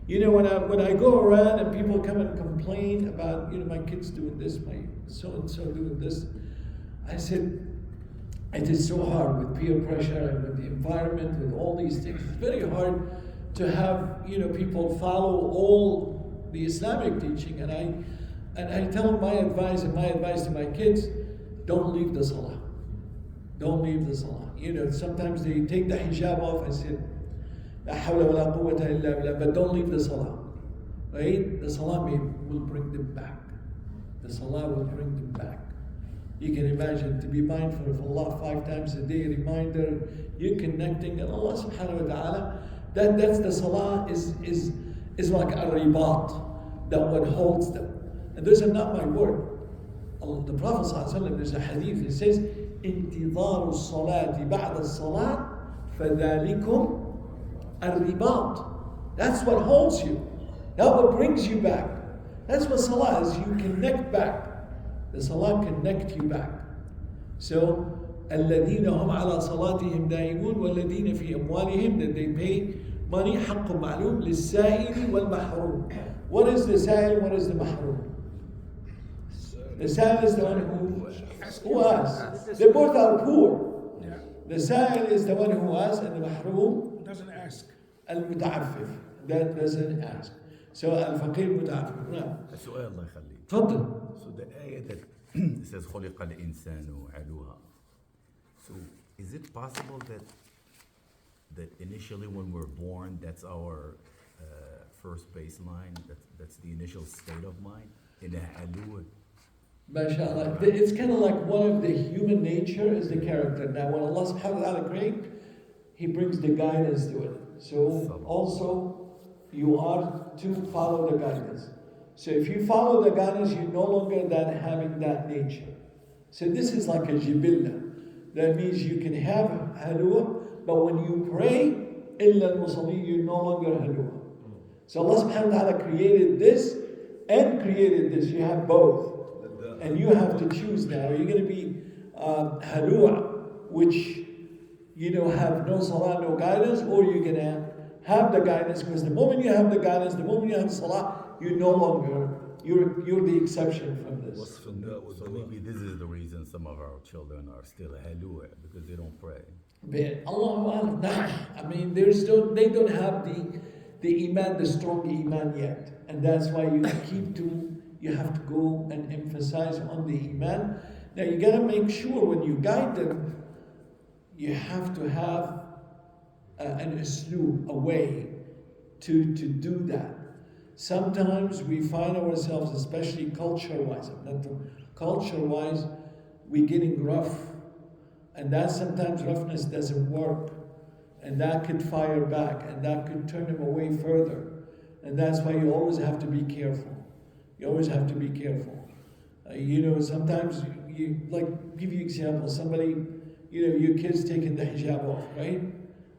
When I go around and people come and complain about, my kids doing this, my so-and-so doing this, I said, it is so hard with peer pressure and with the environment, with all these things. It's very hard to have, people follow all the Islamic teaching. And I tell them my advice to my kids, don't leave the salah. Don't leave the salah. Sometimes they take the hijab off and say, لا حول ولا قوة إلا بالله, but don't leave the salah. Right? The salah will bring them back. The salah will bring them back. You can imagine to be mindful of Allah 5 times a day, reminder, you're connecting, and Allah subhanahu wa ta'ala, that's the salah is like a ribat, that what holds them. And those are not my word. The Prophet sallallahu alaihi wasallam, there's a hadith, it says, انتظار الصلاة بعد الصلاة فذلكم الرباط. That's what holds you. That's what brings you back. That's what salah is. You connect back. The salah connect you back. So, الذين هم على صلاتهم دائمون والذين في أموالهم, that they pay money حق معلوم للسائل والمحروم. What is the sa'il? What is the mahroom? The sa'il is the one who asks. They both are poor. Yeah. The sa'il is the one who asks, and the mahroom Doesn't ask. al-muta'affif, that doesn't ask. So الفقير متعفف. نعم. السؤال الله يخليك. تفضل. So the ayah that says خلق الإنسان علوها. So is it possible that initially when we're born, that's our first baseline, that's the initial state of mind? In علوة. MashaAllah. It's kind of like one of the human nature is the character. Now when Allah subhanahu wa ta'ala creates, He brings the guidance to it. So also you are to follow the guidance. So if you follow the guidance, you're no longer having that nature. So this is like a jibilla. That means you can have halwa, but when you pray, illa al-musalli, you're no longer halwa. So Allah subhanahu wa ta'ala created this and created this. You have both. And you have to choose now. Are you going to be halwa, which have no salah, no guidance, or you're going to have the guidance? Because the moment you have the guidance, the moment you have salah, you're no longer, you're the exception from this. So maybe this is the reason some of our children are still halwa, because they don't pray. But Allah, I mean, they don't have the iman, the strong iman yet. And that's why you have to go and emphasize on the iman. Now you gotta make sure when you guide them, you have to have an usloob, a way to do that. Sometimes we find ourselves, especially culture-wise, we're getting rough. And that sometimes roughness doesn't work. And that could fire back, and that could turn them away further. And that's why you always have to be careful. You always have to be careful. Sometimes give you example, somebody, your kid's taking the hijab off, right?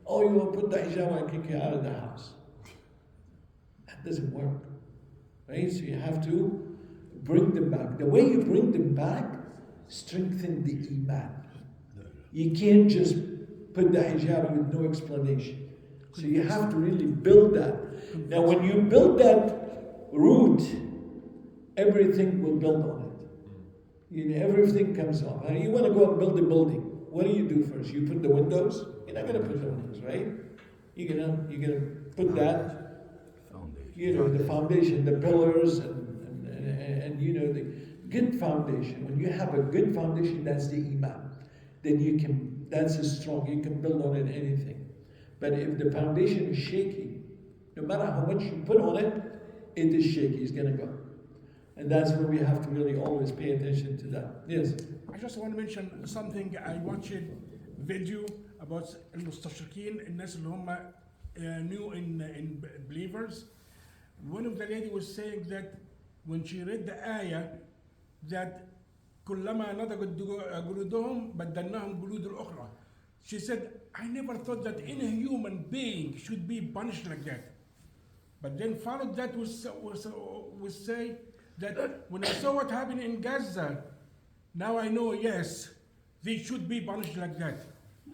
Oh, you will put the hijab on and kick you out of the house. That doesn't work, right? So you have to bring them back. The way you bring them back, strengthen the iman. You can't just put the hijab with no explanation. So you have to really build that. Now when you build that root, everything will build on it. Everything comes off. Now you want to go and build a building. What do you do first? You put the windows? You're not going to put the windows, right? You're gonna put that, the foundation, the pillars, and the good foundation. When you have a good foundation, that's the iman. Then that's a strong, you can build on it anything. But if the foundation is shaky, no matter how much you put on it, it is shaky, it's gonna go. And that's where we have to really always pay attention to that. Yes? I just want to mention something. I watched a video about المستشرقين, الناس اللي هم new in believers. One of the lady was saying that when she read the ayah that كلما نضجت جلودهم بدلناهم جلود الأخرى. She said, I never thought that any human being should be punished like that. But then followed that was say that when I saw what happened in Gaza, now I know, yes, they should be punished like that.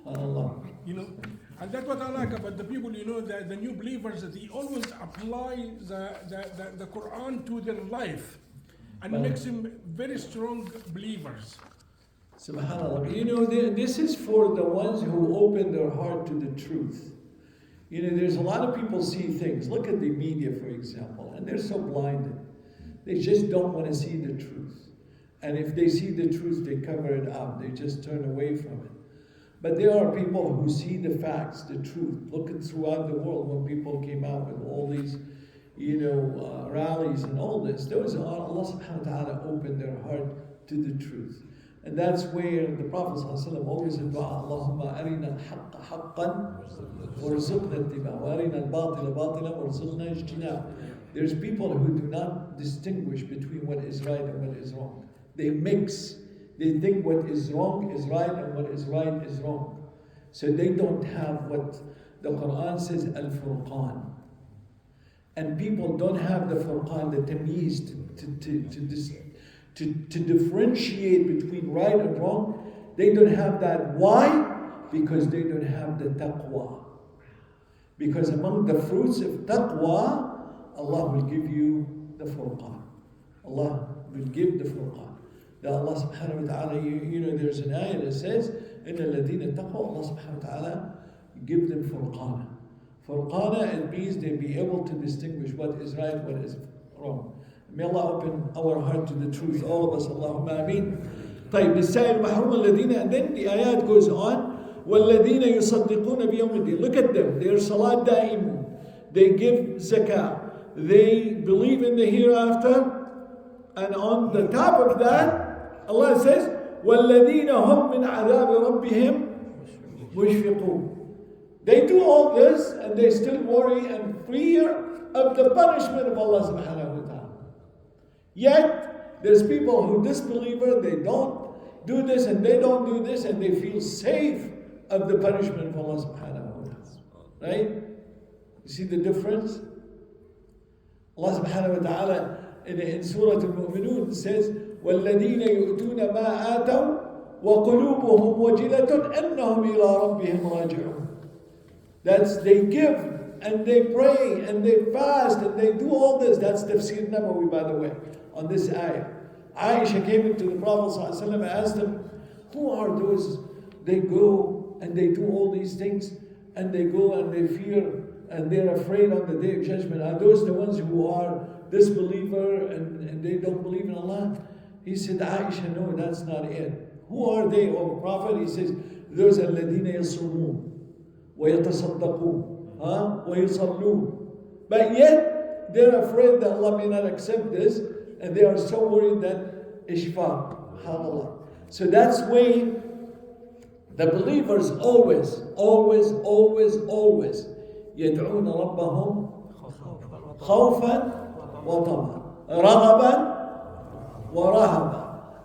And that's what I like about the people, the new believers, that they always apply the Quran to their life and makes them very strong believers. SubhanAllah. This is for the ones who open their heart to the truth. There's a lot of people see things. Look at the media, for example, and they're so blinded. They just don't want to see the truth. And if they see the truth, they cover it up. They just turn away from it. But there are people who see the facts, the truth. Look at throughout the world when people came out with all these, rallies and all this. There was Allah subhanahu wa ta'ala opened their heart to the truth. And that's where the Prophet ﷺ always said, Allahumma arina al-haqqa haqqan warzuqna ittiba' wa arina al-batila batilan warzuqna ijtinab. There's people who do not distinguish between what is right and what is wrong. They mix. They think what is wrong is right and what is right is wrong. So they don't have what the Quran says, al-furqan. And people don't have the furqan, the tamyiz, to differentiate between right and wrong. They don't have that. Why? Because they don't have the taqwa. Because among the fruits of taqwa, Allah will give you the furqan. Allah will give the furqan. That Allah subhanahu wa ta'ala, there's an ayah that says, إِنَّ الَّذِينَ اتَّقَوْا, Allah subhanahu wa ta'ala give them furqana. Furqana, it means they'll be able to distinguish what is right, what is wrong. May Allah open our heart to the truth, all of us. Allahumma ameen. طيب للسائل محروم الذين, and then the ayat goes on. والذين يصدقون بيوم الدين. Look at them. They're salat da'imun. They give zakah. They believe in the hereafter. And on the top of that, Allah says, وَالَّذِينَ هُمْ مِنْ عَذَابِ رَبِّهِمْ مُشْفِقُونَ. They do all this and they still worry and fear of the punishment of Allah subhanahu wa ta'ala. Yet, there's people who disbeliever, they don't do this and they don't do this and they feel safe of the punishment of Allah subhanahu wa ta'ala. Right? You see the difference? Allah subhanahu wa ta'ala in Surat Al Ma'arij says, وَالَّذِينَ يُؤْتُونَ مَا آتَوْا وَقُلُوبُهُمْ وَجِلَةٌ أَنَّهُمْ إِلَىٰ رَبِّهِمْ رَاجِعُونَ. That's they give and they pray and they fast and they do all this. That's Tafsir Nabawi, by the way, on this ayah. Aisha came into the Prophet ﷺ and asked him, who are those? They go and they do all these things and they go and they fear and they're afraid on the Day of Judgment. Are those the ones who are disbeliever and they don't believe in Allah? He said, Aisha, no, that's not it. Who are they, O Prophet? He says, those الذين يصومون ويتصدقون ويصلون. But yet, they're afraid that Allah may not accept this and they are so worried that ishfaq, subhanAllah. So that's why the believers always يدعون ربهم خوفا وطمعا رغبا ورهبا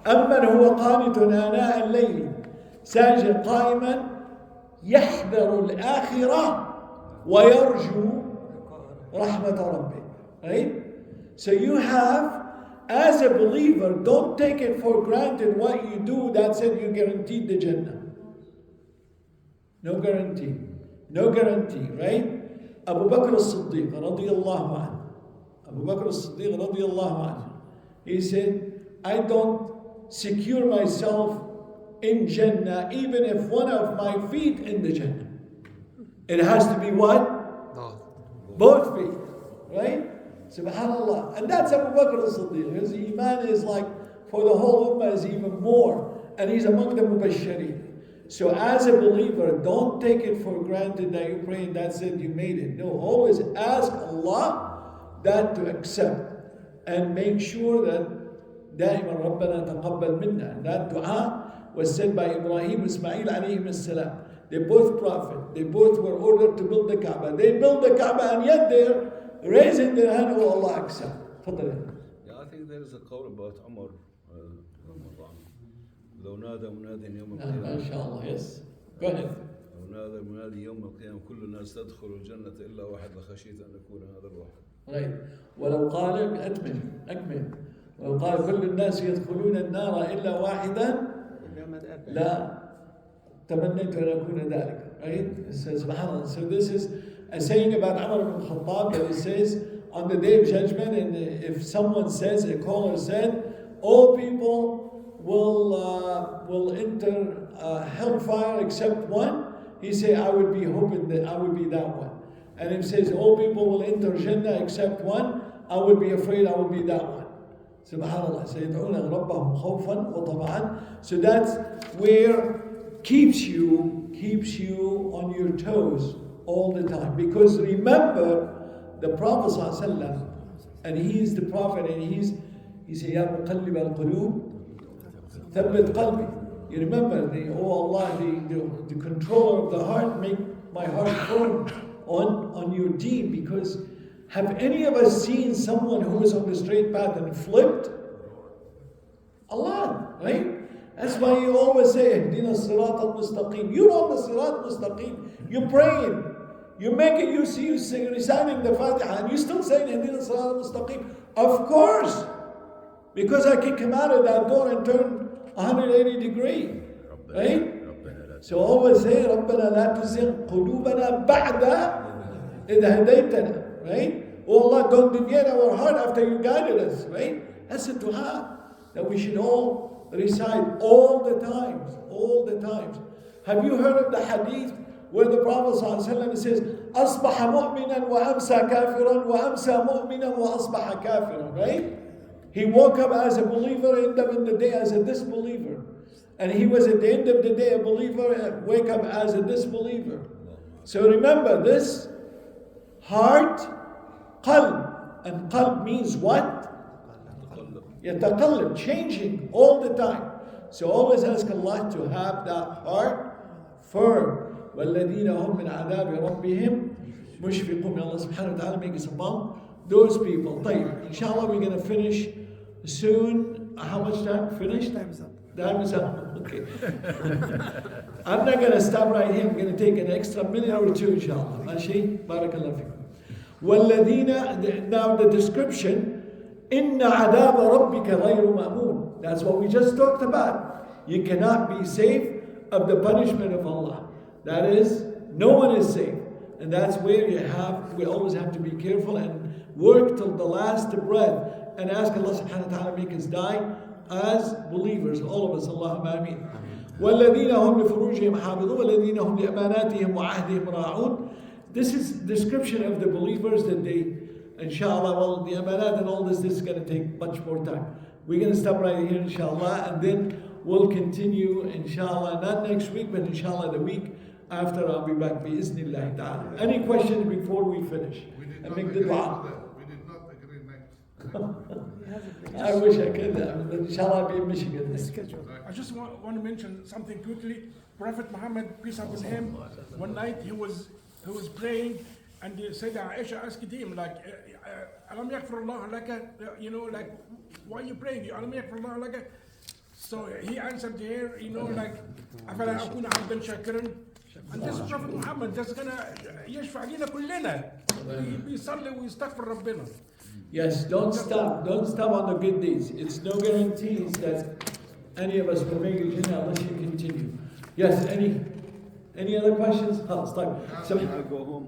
أمن هو قانت آناء الليل ساجد قائما يحذر الآخرة ويرجو رحمة ربه. Right? So you have, as a believer, don't take it for granted what you do, that's it, you guaranteed the Jannah. No guarantee. No guarantee, right? Abu Bakr as-Siddiq radiyallahu anhu. Abu Bakr as-Siddiq radiyallahu anhu. He said, I don't secure myself in Jannah even if one of my feet in the Jannah. It has to be what? Both feet. Right? Subhanallah. And that's Abu Bakr as-Siddiq. His iman is like, for the whole ummah is even more. And he's among the mubashireen. So as a believer, don't take it for granted that you pray and that's it, you made it. No, always ask Allah that to accept. And make sure that دائما ربنا تقبل منا. And that dua was said by Ibrahim and Ismail alayhim as-salam. They both prophet. They both were ordered to build the Kaaba. They built the Kaaba and yet they're raising their hand, oh Allah accept. Yeah, I think there is a quote about Umar. لو نادى مناد يوم القيامة. ما شاء الله, yes. Go ahead. لو نادى مناد يوم القيامة كل الناس تدخل الجنة إلا واحد لخشيت أن يكون هذا الواحد. Right. ولو قال أكمل. ولو قال كل الناس يدخلون النار إلا واحدا لا تمنيت أن أكون ذلك. Right? Subhanallah. So this is a saying about Umar ibn Khattab that it says on the Day of Judgment, and if someone says, a caller said, all people will enter hellfire except one, he say, I would be hoping that I would be that one. And if it says all people will enter Jannah except one, I would be afraid I would be that one. Subhanallah. سيدعون ربهم خوفا وطمعا. So that's where keeps you on your toes all the time. Because remember, the Prophet ﷺ, and he is the Prophet, and he said, يا مقلب القلوب ثبت قلبي. You remember, oh Allah, the controller of the heart, make my heart firm on your deen. Because have any of us seen someone who was on the straight path and flipped? Allah, right? That's why you always say, اهدنا الصراط المستقيم. You're on the Sirat Mustaqim. You're praying. You make it, you see you reciting the Fatiha, and you still saying اهدنا الصراط المستقيم. Of course. Because I can come out of that door and turn 180 degrees. Right? So always say, ربنا لا تزغ قلوبنا بعد إذ هديتنا. Right? Oh Allah, don't deviate our heart after you guided us. Right? That's a dua that we should all recite all the times. All the times. Have you heard of the hadith where the Prophet ﷺ says, أصبح مؤمنا وأمسى كافرا وأمسى مؤمنا وأصبح كافرا, right? He woke up as a believer, ended up in the day as a disbeliever. And he was at the end of the day a believer and wake up as a disbeliever. So remember this, heart, qalb. And qalb means what? يتقلب, changing all the time. So always ask Allah to have that heart firm. وَالَّذِينَ هُمْ مِنْ عَذَابِ رَبِّهِمْ مُشْفِقُونَ. May Allah subhanahu wa ta'ala make us among those people. طيب, inshallah we're going to finish soon. How much time? Finished? Time is up. Time is up. Okay. I'm not going to stop right here. I'm going to take an extra minute or two, inshallah. Mashi? Barakallahu fikum. وَالَّذِينَ, now the description, إِنَّ عَذَابَ رَبِّكَ غَيْرُ مَأْمُونَ. That's what we just talked about. You cannot be safe of the punishment of Allah. That is, no one is safe. And that's where we always have to be careful and work till the last breath and ask Allah subhanahu wa ta'ala to make us die as believers, all of us. Allahumma ameen. وَالَّذِينَ هُمْ لِفُرُوجِهِمْ حَافِظُونَ وَالَّذِينَ هُمْ لِأَمَانَاتِهِمْ وَعَهْدِهِمْ رَاعُونَ. This is description of the believers that they, inshallah, well, the amanat and all this is going to take much more time. We're going to stop right here, inshallah, and then we'll continue, inshallah, not next week, but inshallah the week after. I'll be back, bi-iznillah ta'ala. Any questions before we finish? We did And not make agree the dua. We did not agree next. I wish I could, but inshallah I'll be in Michigan. I just want to mention something quickly. Prophet Muhammad, peace upon him, one night he was praying, and Sayyidah Aisha asked him, like, Alam yaghfir Allah laka, you know, like, why are you praying? Alam yaghfir Allah laka? So he answered here, you know, like, أفلا أكون عبدا شاكرا. And this is Prophet Muhammad, that's gonna يشفع لنا كلنا. بيصلي ويستغفر ربنا. Yes, don't stop on the good deeds. It's no guarantees that any of us will make it Jannah unless you continue. Yes, any other questions? خلاص طيب. I'll go home.